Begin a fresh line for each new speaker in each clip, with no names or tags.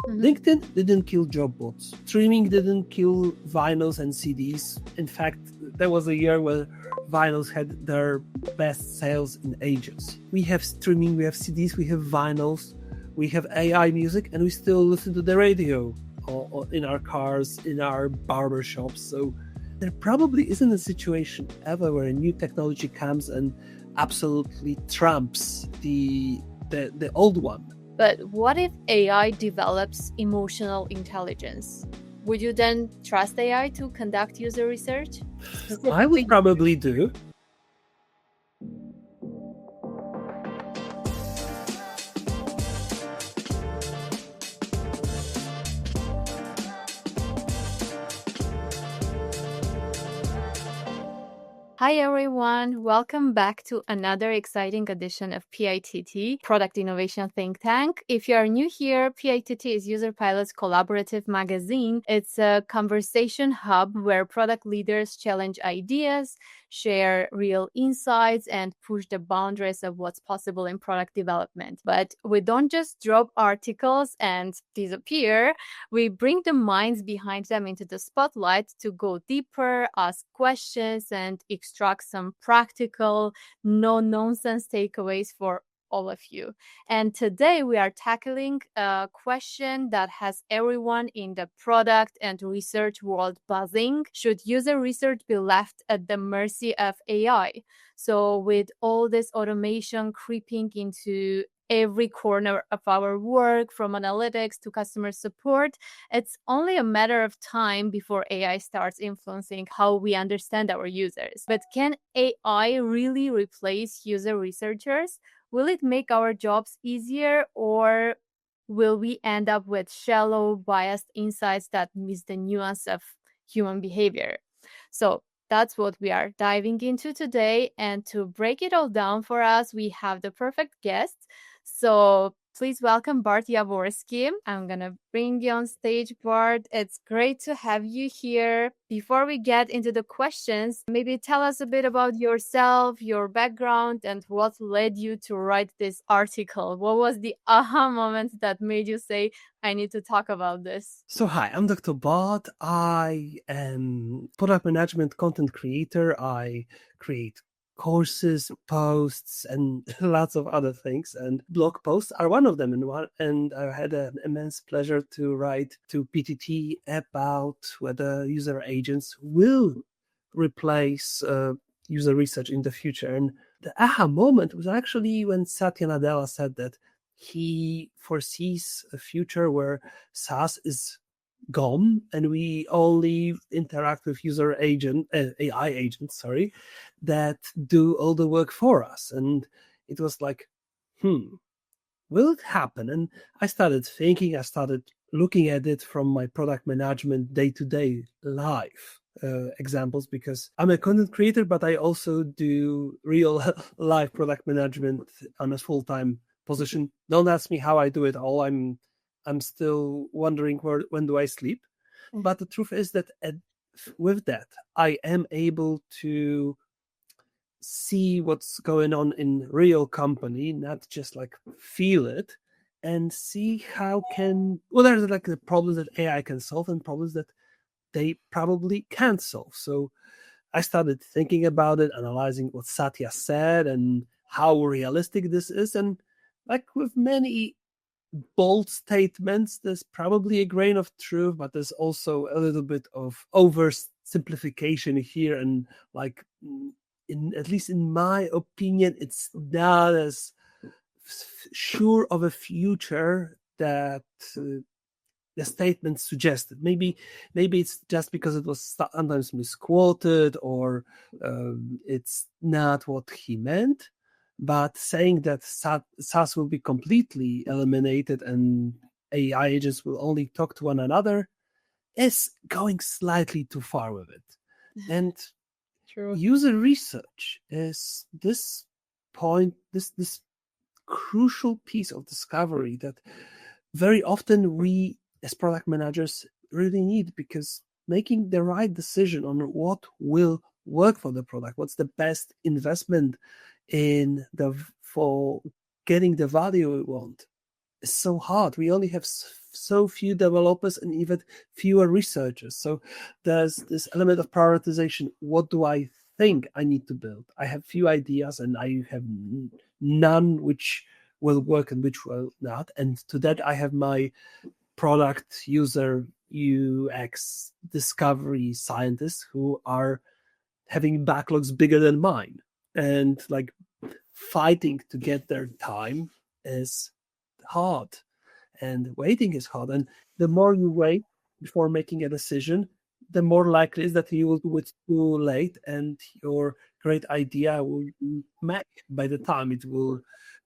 Mm-hmm.
LinkedIn didn't kill job boards. Streaming didn't kill vinyls and CDs. In fact, there was a year where vinyls had their best sales in ages. We have streaming, we have CDs, we have vinyls, we have AI music, and we still listen to the radio or in our cars, in our barber shops. So there probably isn't a situation ever where a new technology comes and absolutely trumps the old one.
But what if AI develops emotional intelligence? Would you then trust AI to conduct user research?
I would probably do.
Hi everyone, welcome back to another exciting edition of PITT, Product Innovation Think Tank. If you are new here, PITT is User Pilot's collaborative magazine. It's a conversation hub where product leaders challenge ideas, share real insights, and push the boundaries of what's possible in product development. But we don't just drop articles and disappear. We bring the minds behind them into the spotlight to go deeper, ask questions, and extract some practical, no-nonsense takeaways for all of you. And today we are tackling a question that has everyone in the product and research world buzzing. Should user research be left at the mercy of AI? So with all this automation creeping into every corner of our work, from analytics to customer support, it's only a matter of time before AI starts influencing how we understand our users. But can AI really replace user researchers? Will it make our jobs easier, or will we end up with shallow, biased insights that miss the nuance of human behavior? So that's what we are diving into today. And to break it all down for us, we have the perfect guest. So please welcome Bart Jaworski. I'm going to bring you on stage, Bart. It's great to have you here. Before we get into the questions, maybe tell us a bit about yourself, your background, and what led you to write this article. What was the aha moment that made you say, I need to talk about this?
So hi, I'm Dr. Bart. I am product management content creator. I create courses, posts, and lots of other things. And blog posts are one of them. And I had an immense pleasure to write to PTT about whether user agents will replace user research in the future. And the aha moment was actually when Satya Nadella said that he foresees a future where SaaS is gone and we only interact with AI agents, that do all the work for us. And it was like, will it happen? And I started thinking, I started looking at it from my product management day-to-day life examples, because I'm a content creator, but I also do real life product management on a full-time position. Don't ask me how I do it all. I'm still wondering when do I sleep. But the truth is that with that, I am able to see what's going on in real company, not just like feel it, and see there's like the problems that AI can solve and problems that they probably can't solve. So I started thinking about it, analyzing what Satya said and how realistic this is. And like with many bold statements, there's probably a grain of truth, but there's also a little bit of oversimplification here. And like, at least in my opinion, it's not as sure of a future that the statement suggested. Maybe it's just because it was sometimes misquoted, or it's not what he meant. But saying that SaaS will be completely eliminated and AI agents will only talk to one another is going slightly too far with it. And
True.
User research is this crucial piece of discovery that very often we as product managers really need, because making the right decision on what will work for the product, what's the best investment for getting the value we want, is so hard. We only have so few developers and even fewer researchers. So there's this element of prioritization. What do I think I need to build? I have few ideas and I have none which will work and which will not. And to that, I have my product user UX discovery scientists who are having backlogs bigger than mine. And like fighting to get their time is hard, and waiting is hard. And the more you wait before making a decision, the more likely is that you will do it too late, and your great idea will be met by the time it will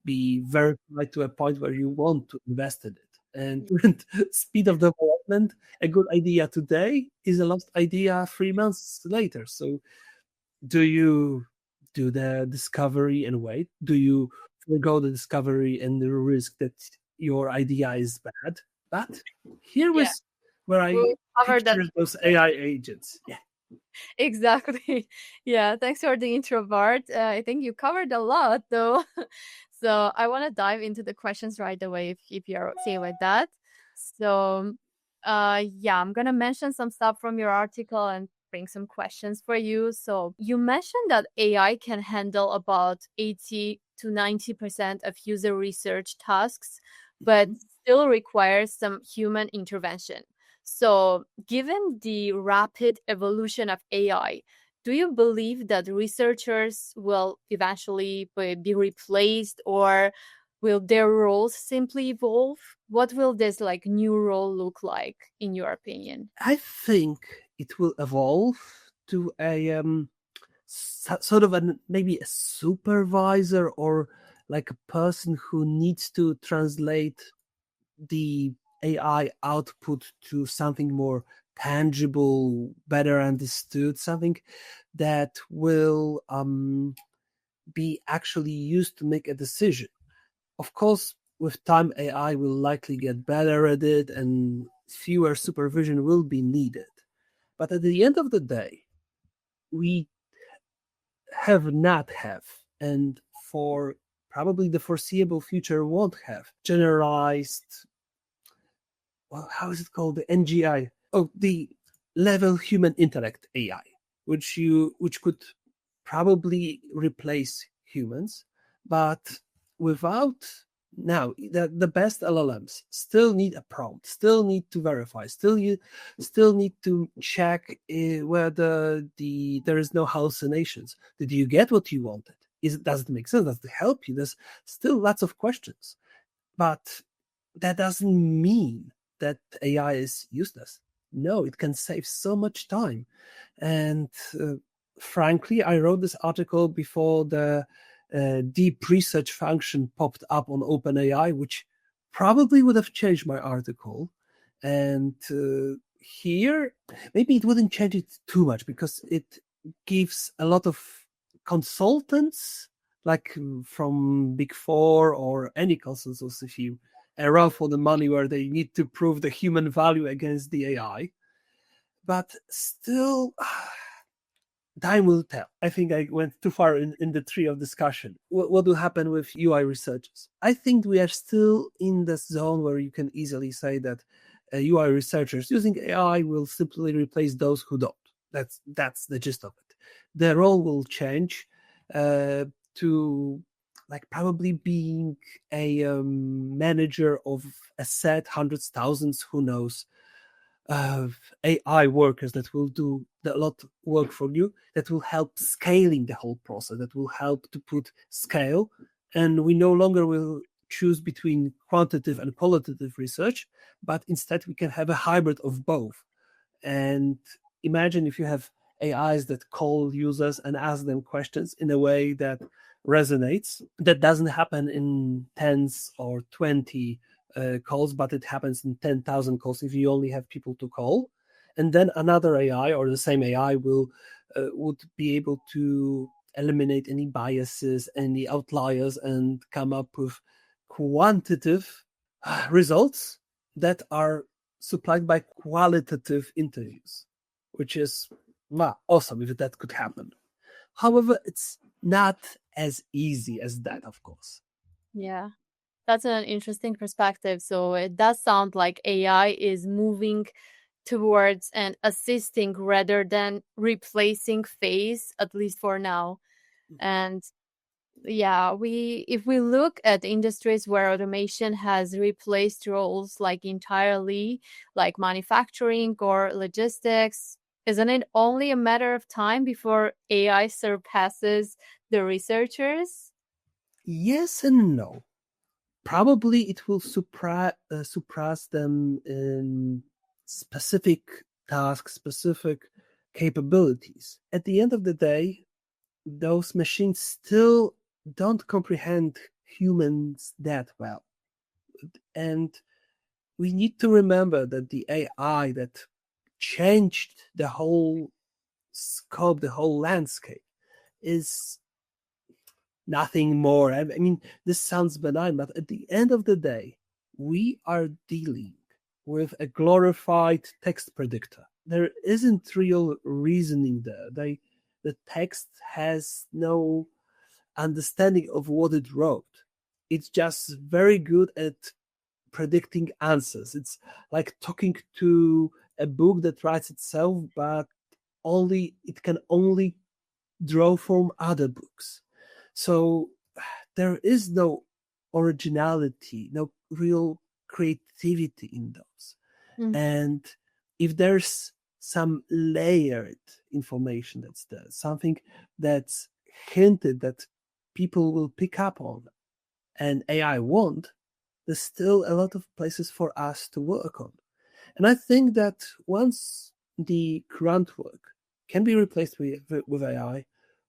be verified to a point where you want to invest in it. And speed of development, a good idea today is a lost idea 3 months later. So do you do the discovery and wait? Do you forego the discovery and the risk that your idea is bad? But here
Yeah,
was where I
we'll cover that.
picture those AI agents. Yeah.
Exactly. Yeah, thanks for the intro, Bart. I think you covered a lot, though. So I want to dive into the questions right away if you're okay with that. So, yeah, I'm gonna mention some stuff from your article and bring some questions for you. So you mentioned that AI can handle about 80 to 90% of user research tasks, but still requires some human intervention. So, given the rapid evolution of AI, do you believe that researchers will eventually be replaced, or will their roles simply evolve? What will this like new role look like in your opinion?
I think it will evolve to a sort of maybe a supervisor, or like a person who needs to translate the AI output to something more tangible, better understood, something that will be actually used to make a decision. Of course, with time, AI will likely get better at it and fewer supervision will be needed. But at the end of the day, we have not have, and for probably the foreseeable future won't have, generalized, well, how is it called? The NGI. Oh, the level human intellect AI, which could probably replace humans, but without now the best LLMs still need a prompt, still need to verify, still need to check whether there is no hallucinations. Did you get what you wanted? Does it make sense? Does it help you? There's still lots of questions, but that doesn't mean that AI is useless. No, it can save so much time. And frankly, I wrote this article before the deep research function popped up on OpenAI, which probably would have changed my article. And here, maybe it wouldn't change it too much because it gives a lot of consultants, like from Big Four or any consultancy, a run for the money where they need to prove the human value against the AI. But still, time will tell. I think I went too far in the tree of discussion. What will happen with UI researchers? I think we are still in the zone where you can easily say that UI researchers using AI will simply replace those who don't. That's the gist of it. Their role will change to like probably being a manager of a set, hundreds, thousands, who knows, AI workers that will do a lot of work for you, that will help scaling the whole process, that will help to put scale. And we no longer will choose between quantitative and qualitative research, but instead we can have a hybrid of both. And imagine if you have AIs that call users and ask them questions in a way that resonates. That doesn't happen in tens or 20 calls, but it happens in 10,000 calls if you only have people to call. And then another AI or the same AI would be able to eliminate any biases, any outliers, and come up with quantitative results that are supplied by qualitative interviews, which is awesome if that could happen. However, it's not as easy as that, of course.
Yeah. That's an interesting perspective. So it does sound like AI is moving towards an assisting rather than replacing phase, at least for now. And yeah, we if we look at industries where automation has replaced roles like entirely, like manufacturing or logistics, isn't it only a matter of time before AI surpasses the researchers?
Yes and no. Probably it will surpass them in specific tasks, specific capabilities. At the end of the day, those machines still don't comprehend humans that well. And we need to remember that the AI that changed the whole scope, the whole landscape, is nothing more. I mean, this sounds benign, but at the end of the day, we are dealing with a glorified text predictor. There isn't real reasoning there. The text has no understanding of what it wrote. It's just very good at predicting answers. It's like talking to a book that writes itself, but only it can only draw from other books. So there is no originality, no real creativity in those.
Mm.
And if there's some layered information that's there, something that's hinted that people will pick up on and AI won't, there's still a lot of places for us to work on. And I think that once the grunt work can be replaced with AI,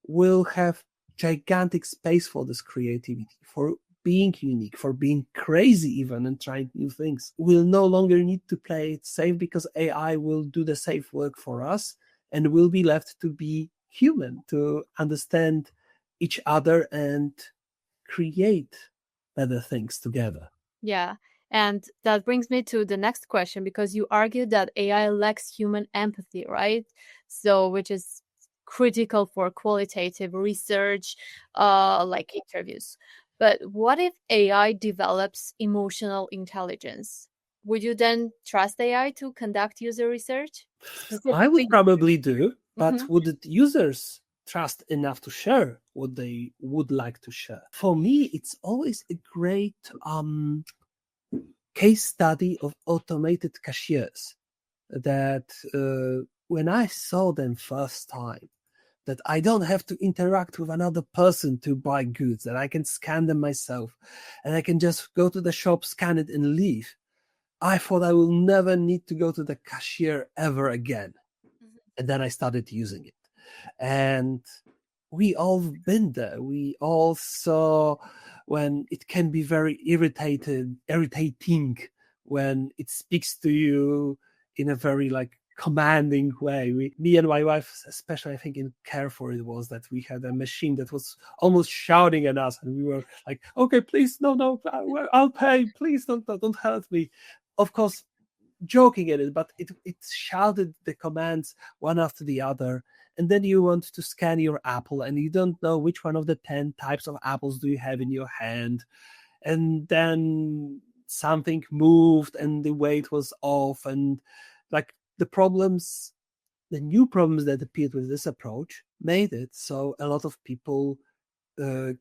we'll have gigantic space for this creativity, for being unique, for being crazy even and trying new things. We'll no longer need to play it safe because AI will do the safe work for us and we'll be left to be human, to understand each other and create better things together.
Yeah. And that brings me to the next question because you argue that AI lacks human empathy, right? So, which is critical for qualitative research, like interviews. But what if AI develops emotional intelligence? Would you then trust AI to conduct user research?
I would
Specifically,
probably do, but
Mhm.
would the users trust enough to share what they would like to share? For me, it's always a great case study of automated cashiers that when I saw them first time, that I don't have to interact with another person to buy goods, that I can scan them myself and I can just go to the shop, scan it, and leave. I thought I will never need to go to the cashier ever again. And then I started using it. And we all been there. We all saw when it can be very irritating when it speaks to you in a very like commanding way. Me and my wife, especially, I think in Carrefour, it was that we had a machine that was almost shouting at us, and we were like, "Okay, please, no, I'll pay. Please, don't hurt me." Of course, joking at it, but it shouted the commands one after the other. And then you want to scan your apple and you don't know which one of the 10 types of apples do you have in your hand. And then something moved and the weight was off. And like the new problems that appeared with this approach made it so a lot of people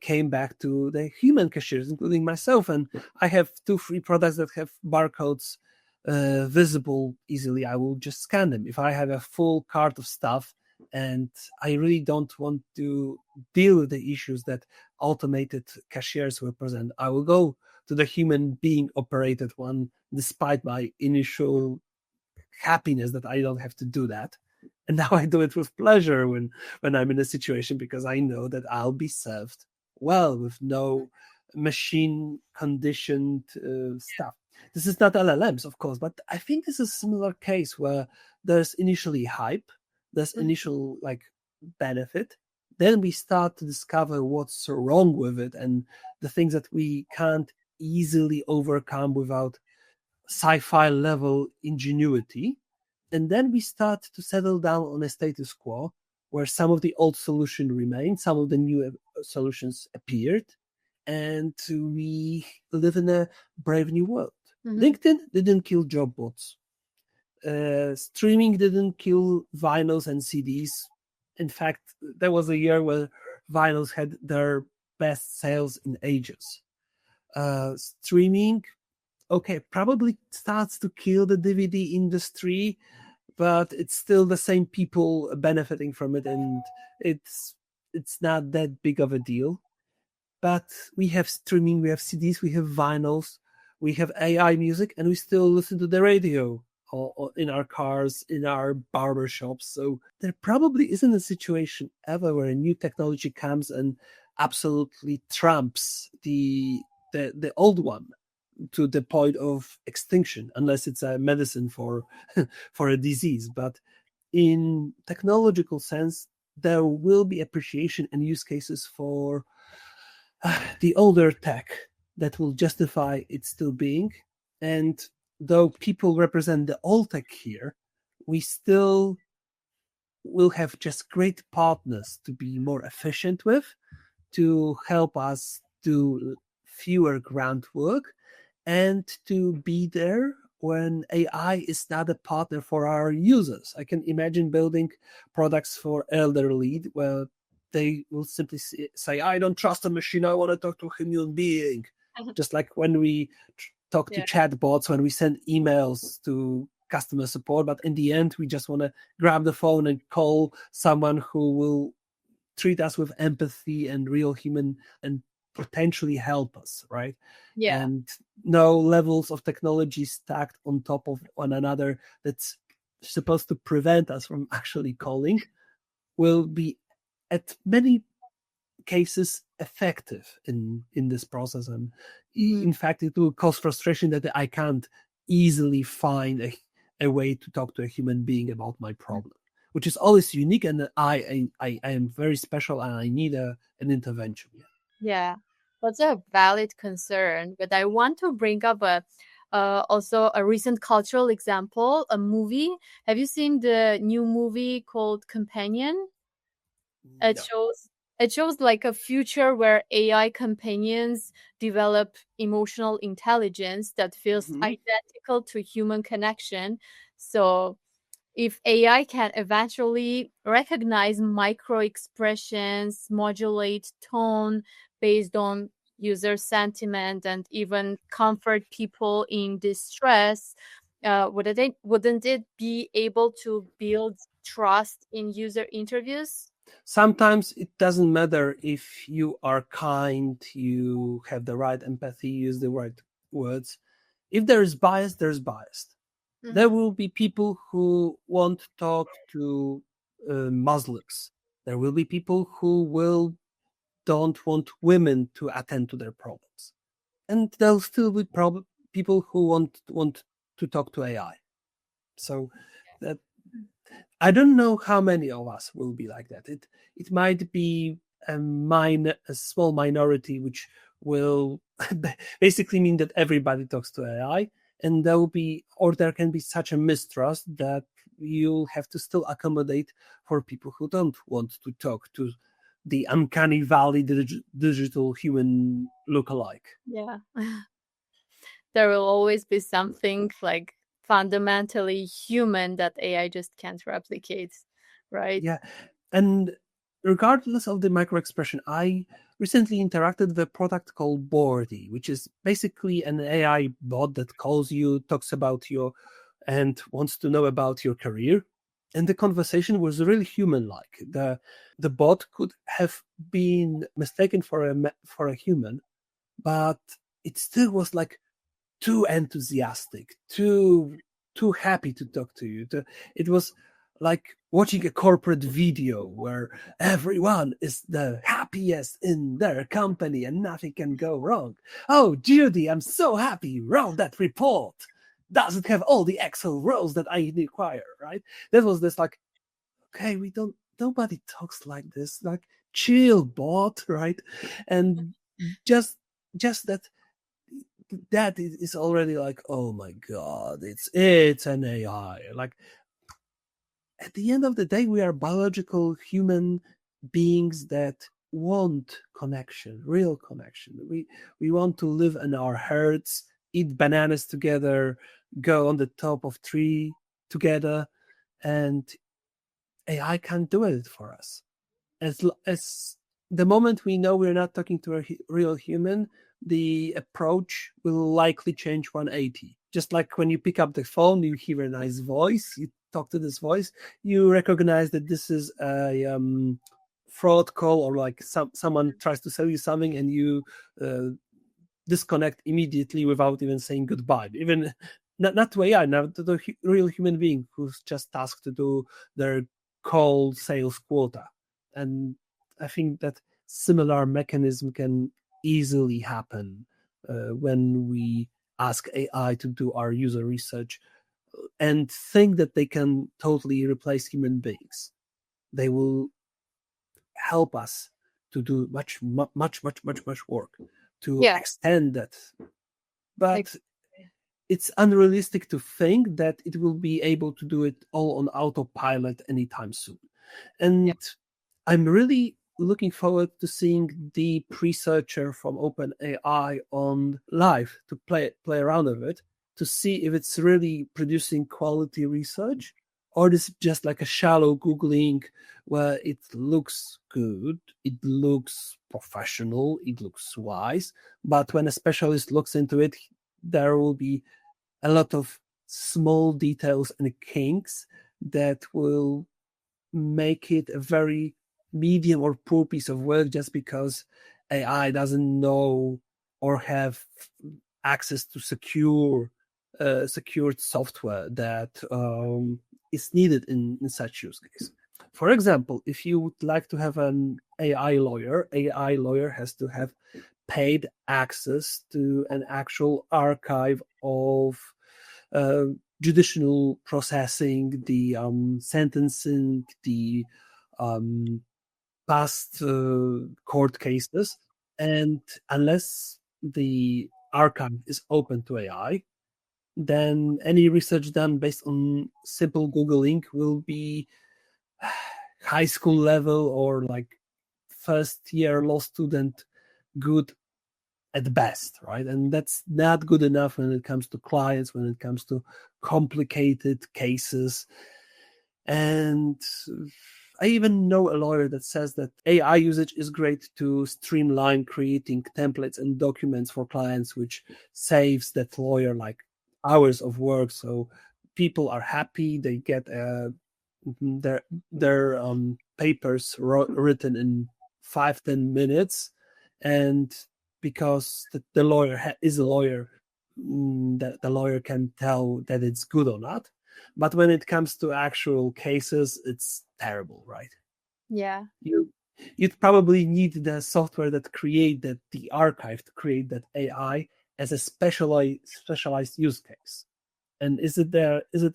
came back to the human cashiers, including myself. And I have 2 free products that have barcodes visible easily. I will just scan them. If I have a full cart of stuff and I really don't want to deal with the issues that automated cashiers represent, I will go to the human being operated one, despite my initial happiness that I don't have to do that. And now I do it with pleasure when I'm in a situation because I know that I'll be served well with no machine conditioned stuff. This is not LLMs, of course, but I think this is a similar case where there's initially hype, there's initial like benefit, then we start to discover what's wrong with it and the things that we can't easily overcome without sci-fi level ingenuity, and then we start to settle down on a status quo where some of the old solution remain, some of the new solutions appeared, and we live in a brave new world.
Mhm.
LinkedIn didn't kill job bots. Streaming didn't kill vinyls and CDs. In fact, there was a year where vinyls had their best sales in ages. Streaming, okay, probably starts to kill the DVD industry, but it's still the same people benefiting from it, and it's it's not that big of a deal. But we have streaming, we have CDs, we have vinyls, we have AI music, and we still listen to the radio or in our cars, in our barber shops. So there probably isn't a situation ever where a new technology comes and absolutely trumps the old one to the point of extinction, unless it's a medicine for for a disease. But in technological sense, there will be appreciation and use cases for the older tech that will justify its still being. And though people represent the old tech here, we still will have just great partners to be more efficient with, to help us do fewer grunt work, and to be there when AI is not a partner for our users. I can imagine building products for elderly where they will simply say, I don't trust a machine, I want to talk to a human being. Just like when we talk to
Yeah.
chatbots, when we send emails to customer support, but in the end, we just want to grab the phone and call someone who will treat us with empathy and real human and potentially help us, right?
Yeah.
And no levels of technology stacked on top of one another that's supposed to prevent us from actually calling will be at many cases effective in this process. And
Mhm.
in fact, it will cause frustration that I can't easily find a way to talk to a human being about my problem, which is always unique, and I am very special and I need an intervention. Yeah.
Yeah, that's a valid concern, but I want to bring up a also a recent cultural example, a movie. Have you seen the new movie called Companion? It
No.
shows it shows like a future where AI companions develop emotional intelligence that feels
Mhm.
identical to human connection. So if AI can eventually recognize micro expressions, modulate tone based on user sentiment, and even comfort people in distress, wouldn't it be able to build trust in user interviews?
Sometimes it doesn't matter if you are kind, you have the right empathy, use the right words. If there is bias, there's bias. There
Mhm.
will be people who won't talk to Muslims. There will be people who will don't want women to attend to their problems, and there'll still be people who want to talk to AI. So that I don't know how many of us will be like that. It might be a small minority, which will basically mean that everybody talks to AI, and there will be, or there can be such a mistrust that you'll have to still accommodate for people who don't want to talk to the uncanny valley digital human lookalike.
Yeah. There will always be something like fundamentally human that AI just can't replicate, right?
Yeah, and regardless of the micro expression, I recently interacted with a product called Bordy, which is basically an AI bot that calls you, talks about you, and wants to know about your career. And the conversation was really human-like. The bot could have been mistaken for for a human, but it still was like too enthusiastic, too happy to talk to you. It was like watching a corporate video where everyone is the happiest in their company and nothing can go wrong. Oh, Judy, I'm so happy. Round that report. Does it have all the Excel rows that I require? Right? That was this like, okay, we don't. Nobody talks like this. Like, chill, bot, right? And just just that is already like, oh my god, it's an AI. Like at the end of the day, we are biological human beings that want connection, real connection. We want to live in our herds, eat bananas together, go on the top of tree together, and AI can't do it for us. As the moment we know we're not talking to a real human, the approach will likely change 180. Just like when you pick up the phone, you hear a nice voice, you talk to this voice, you recognize that this is a fraud call, or like someone tries to sell you something, and you uh, disconnect immediately without even saying goodbye. Even not to AI, now to the real human being who's just tasked to do their call sales quota. And I think that similar mechanism can easily happen when we ask AI to do our user research and think that they can totally replace human beings. They will help us to do much work to
Yeah,
extend that.
like,
But it's unrealistic to think that it will be able to do it all on autopilot anytime soon.
yeah,
And I'm really looking forward to seeing the researcher from OpenAI on live to play around with it to see if it's really producing quality research, or this is just like a shallow googling where it looks good, it looks professional, it looks wise, but when a specialist looks into it, there will be a lot of small details and kinks that will make it a very medium or poor piece of work just because AI doesn't know or have access to secured software that is needed in such use case. For example, if you would like to have an AI lawyer has to have paid access to an actual archive of uh, judicial processing, the sentencing, the um, past court cases. And unless the archive is open to AI, then any research done based on simple Googling will be high school level or like first year law student good at best, right? And that's not good enough when it comes to clients, when it comes to complicated cases. And I even know a lawyer that says that AI usage is great to streamline creating templates and documents for clients, which saves that lawyer like hours of work. So people are happy, they get their papers written in 5-10 minutes, and because the lawyer is a lawyer, that the lawyer can tell that it's good or not. But when it comes to actual cases, it's terrible, right?
yeah,
you you'd probably need the software that create that the archive to create that AI as a specialized use case. And is it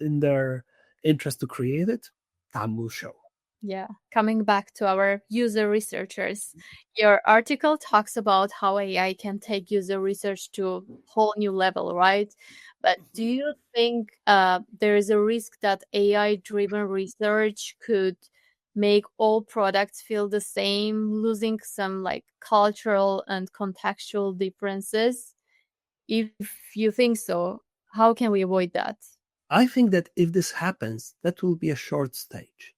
in their interest to create it? Time will show.
yeah. Coming back to our user researchers, your article talks about how AI can take user research to a whole new level, right? But do you think there is a risk that AI-driven research could make all products feel the same, losing some like cultural and contextual differences? If you think so, how can we avoid that?
I think that if this happens, that will be a short stage.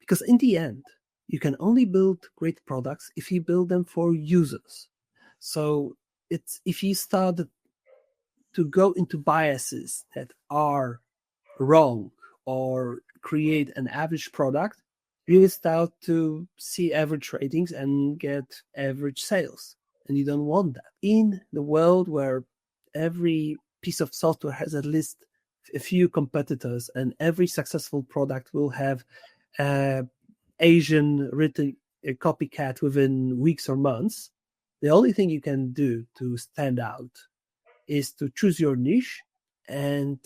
Because in the end, you can only build great products if you build them for users. So it's if you start to go into biases that are wrong or create an average product, you start to see average ratings and get average sales. And you don't want that. In the world where every piece of software has at least a few competitors and every successful product will have Asian written a copycat within weeks or months, the only thing you can do to stand out is to choose your niche and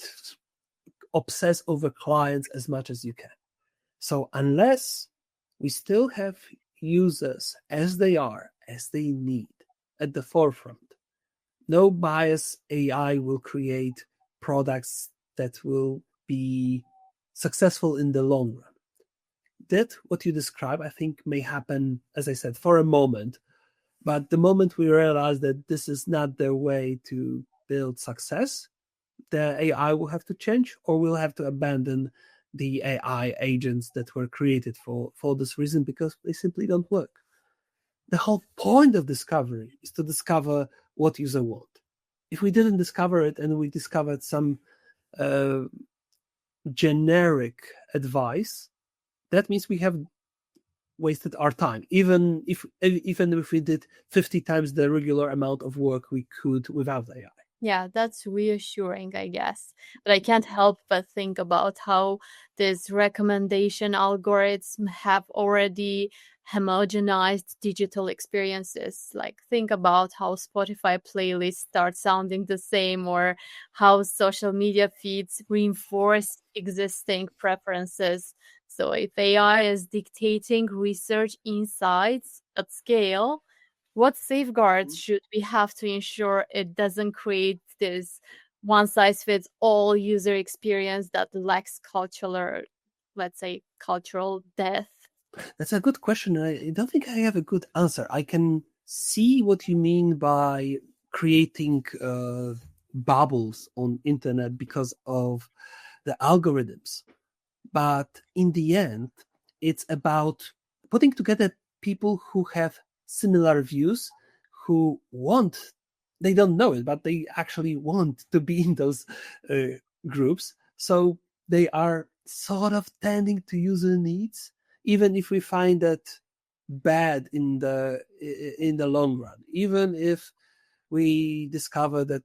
obsess over clients as much as you can. So unless we still have users as they are, as they need at the forefront, no bias AI will create products that will be successful in the long run. did what you describe, I think may happen, as I said, for a moment. But the moment we realize that this is not the way to build success, the AI will have to change, or we'll have to abandon the AI agents that were created for this reason because they simply don't work. The whole point of discovery is to discover what user want. If we didn't discover it and we discovered some uh, generic advice, that means we have wasted our time, even if we did 50 times the regular amount of work we could without AI.
Yeah, that's reassuring, I guess. But I can't help but think about how these recommendation algorithms have already homogenized digital experiences. Like, think about how Spotify playlists start sounding the same, or how social media feeds reinforce existing preferences. So, if AI is dictating research insights at scale, what safeguards should we have to ensure it doesn't create this one size fits all user experience that lacks cultural, let's say, cultural depth?
That's a good question. I don't think I have a good answer. I can see what you mean by creating bubbles on internet because of the algorithms. But in the end, it's about putting together people who have similar views, who want, they don't know it, but they actually want to be in those uh, groups. So they are sort of tending to user needs, even if we find that bad in the long run, even if we discover that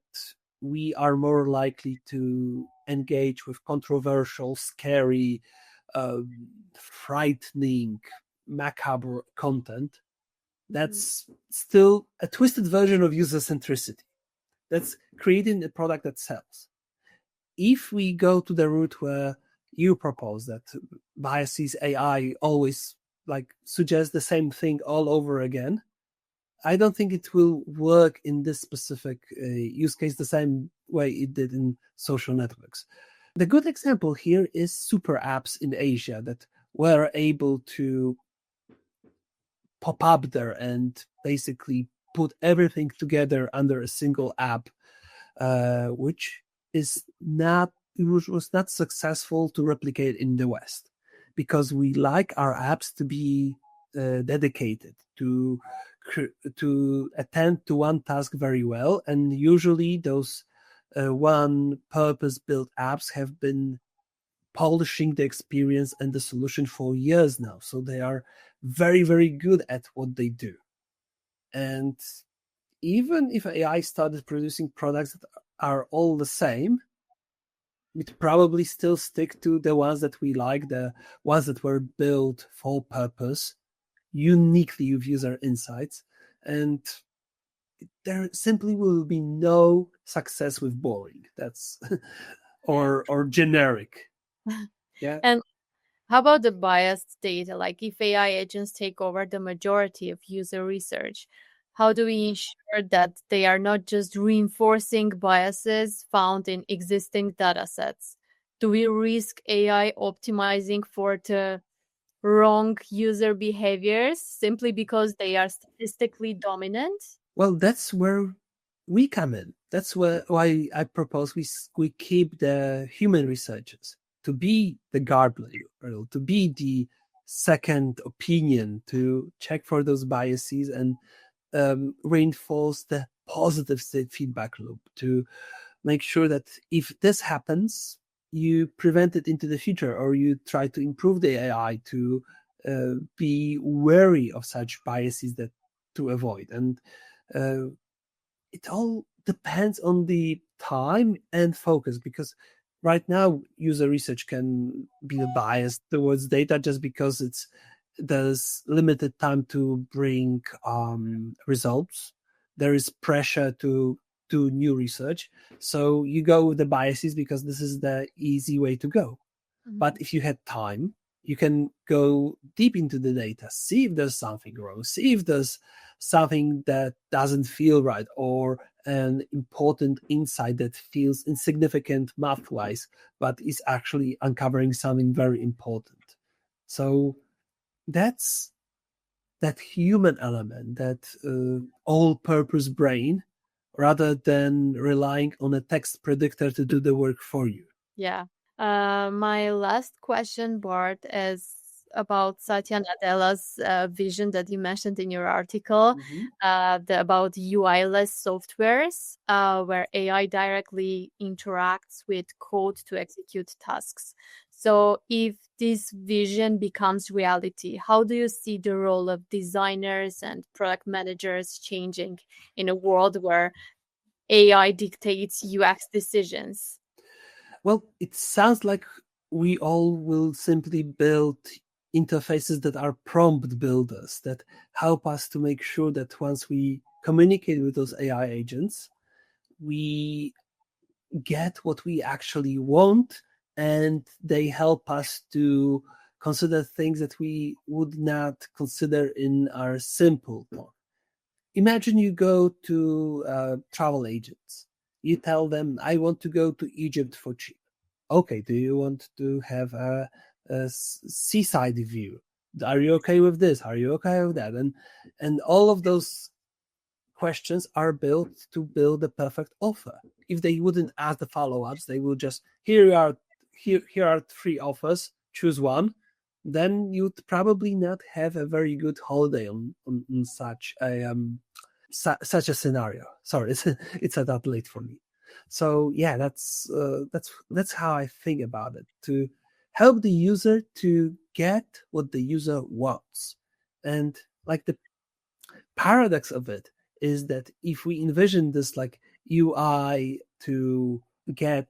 we are more likely to engage with controversial, scary, frightening, macabre content.
Mhm.
That's still a twisted version of user centricity. That's creating a product that sells. If we go to the route where you propose that biases AI always like suggest the same thing all over again, I don't think it will work in this specific use case the same way it did in social networks. The good example here is super apps in Asia that were able to pop up there and basically put everything together under a single app, which is not which was not successful to replicate in the West because we like our apps to be dedicated to attend to one task very well, and usually those one purpose built apps have been polishing the experience and the solution for years now, so they are very very good at what they do. And even if AI started producing products that are all the same, we'd probably still stick to the ones that we like, the ones that were built for purpose, uniquely with user insights. And there simply will be no success with boring. That's or generic. Yeah.
And how about the biased data? Like, if AI agents take over the majority of user research, how do we ensure that they are not just reinforcing biases found in existing data sets? Do we risk AI optimizing for the wrong user behaviors simply because they are statistically dominant?
Well, that's where we come in. That's why I propose we keep the human researchers to be the guardrail, to be the second opinion, to check for those biases and reinforce the positive feedback loop, to make sure that if this happens, you prevent it into the future, or you try to improve the AI to be wary of such biases that to avoid. And uh, it all depends on the time and focus, because right now user research can be biased towards data just because there's limited time to bring results. There is pressure to do new research, so you go with the biases because this is the easy way to go. But
Mhm.
if you had time, you can go deep into the data, see if there's something wrong, see if there's something that doesn't feel right, or an important insight that feels insignificant math wise, but is actually uncovering something very important. So That's that human element, that all-purpose brain, rather than relying on a text predictor to do the work for you.
Yeah. My last question, Bart, is about Satya Nadella's vision that you mentioned in your article,
Mhm.
about UI-less softwares, where AI directly interacts with code to execute tasks. So, if this vision becomes reality, how do you see the role of designers and product managers changing in a world where AI dictates UX decisions?
Well, it sounds like we all will simply build interfaces that are prompt builders that help us to make sure that once we communicate with those AI agents, we get what we actually want, and they help us to consider things that we would not consider in our simple talk. Imagine you go to travel agents. You tell them, I want to go to Egypt for cheap. Okay, do you want to have a seaside view? Are you okay with this? Are you okay with that? And all of those questions are built to build a perfect offer. If they wouldn't ask the follow-ups, they will just here are three offers, choose one. Then you'd probably not have a very good holiday on such a scenario. Sorry, it's a that late for me. So yeah, that's how I think about it, to help the user to get what the user wants. And like the paradox of it is that if we envision this like UI to get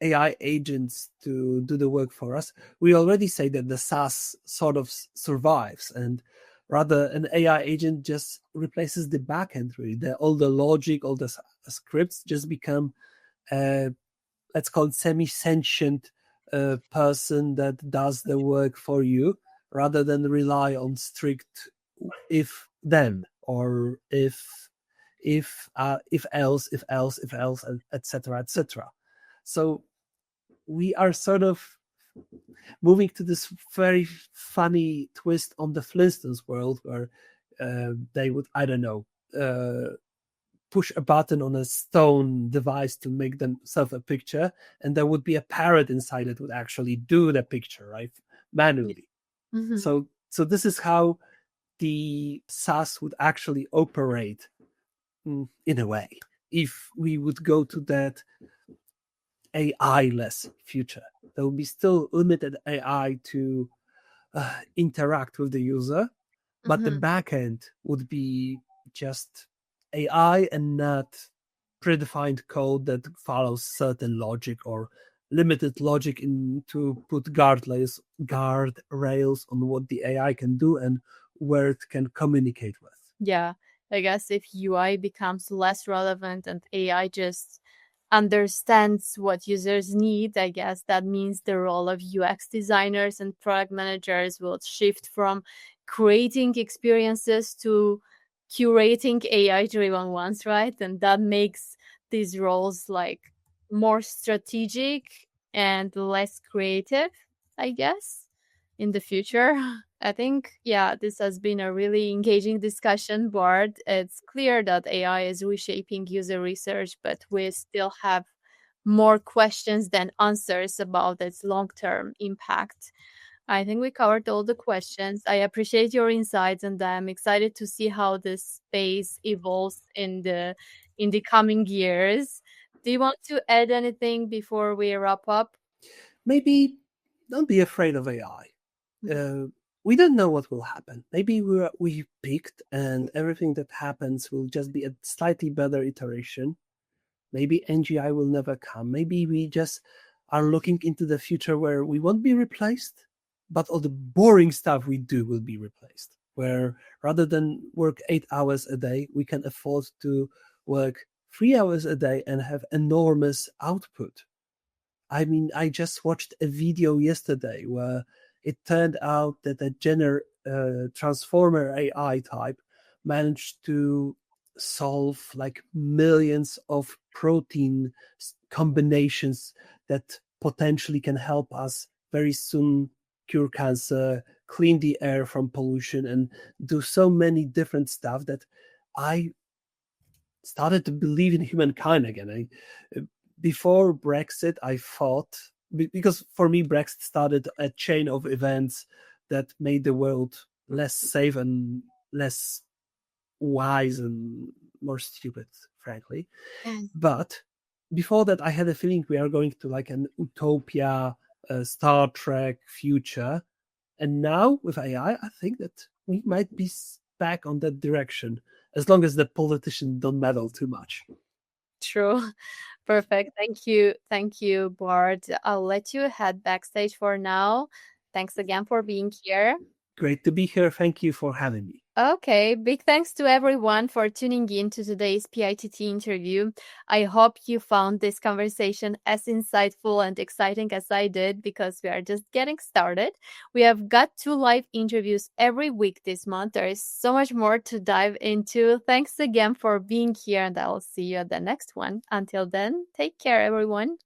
AI agents to do the work for us, we already say that the SaaS sort of survives, and rather an AI agent just replaces the backend. Really, all the logic, all the scripts just become, let's call it semi-sentient person that does the work for you, rather than rely on strict if then or if else if else etc etc. So we are sort of moving to this very funny twist on the Flintstones world where they would, I don't know, push a button on a stone device to make themselves a picture, and there would be a parrot inside that would actually do the picture, right,
Yeah.
manually.
Mhm.
So this is how the SaaS would actually operate, in a way, if we would go to that AI-less future. There will be still limited AI to interact with the user, but the
Mhm.
backend would be just AI and not predefined code that follows certain logic or limited logic in to put guardrails on what the AI can do and where it can communicate with.
Yeah, I guess if UI becomes less relevant and AI just understands what users need, I guess that means the role of UX designers and product managers will shift from creating experiences to curating AI driven ones, right? And that makes these roles like more strategic and less creative, I guess, in the future. I think, yeah, this has been a really engaging discussion, Bart. It's clear that AI is reshaping user research, but we still have more questions than answers about its long term impact. I think we covered all the questions. I appreciate your insights, and I'm excited to see how this space evolves in the coming years. Do you want to add anything before we wrap up?
Maybe don't be afraid of AI.
Mhm.
We don't know what will happen. Maybe we picked, and everything that happens will just be a slightly better iteration. Maybe NGI will never come. Maybe we just are looking into the future where we won't be replaced, but all the boring stuff we do will be replaced. Where rather than work 8 hours a day, we can afford to work 3 hours a day and have enormous output. I mean, I just watched a video yesterday where it turned out that a transformer AI type managed to solve like millions of protein combinations that potentially can help us very soon cure cancer, clean the air from pollution and do so many different stuff that I started to believe in humankind again. Before Brexit, I thought, because for me, Brexit started a chain of events that made the world less safe and less wise and more stupid, frankly.
And
But before that, I had a feeling we are going to like an utopia, Star Trek future. And now with AI, I think that we might be back on that direction as long as the politicians don't meddle too much.
true. Perfect. Thank you. Thank you, Bart. I'll let you head backstage for now. Thanks again for being here.
Great to be here. Thank you for having me.
Okay, big thanks to everyone for tuning in to today's PITT interview. I hope you found this conversation as insightful and exciting as I did because we are just getting started. We have got 2 live interviews every week this month. There is so much more to dive into. Thanks again for being here, and I'll see you at the next one. Until then, take care, everyone.